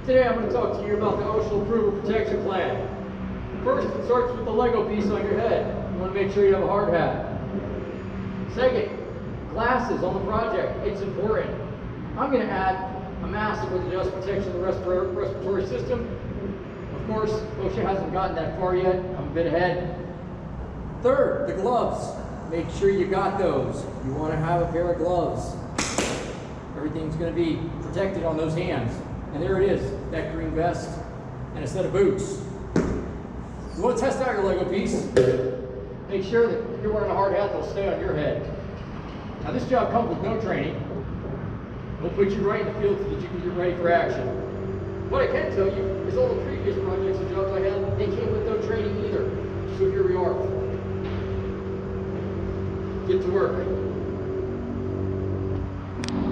Today I'm going to talk to you about the OSHA Approval Protection Plan. First, it starts with the Lego piece on your head. You want to make sure you have a hard hat. Second, glasses on the project. It's important. I'm going to add a mask with adjust protection of the respiratory system. Of course, OSHA hasn't gotten that far yet. I'm a bit ahead. Third, the gloves. Make sure you got those. You want to have a pair of gloves. Everything's going to be protected on those hands. And there it is, that green vest and a set of boots. You want to test out your Lego piece? Make sure that if you're wearing a hard hat, they'll stay on your head. Now this job comes with no training. We'll put you right in the field so that you can get ready for action. What I can tell you is all the previous projects and jobs I had, they came with no training either. So here we are. Get to work.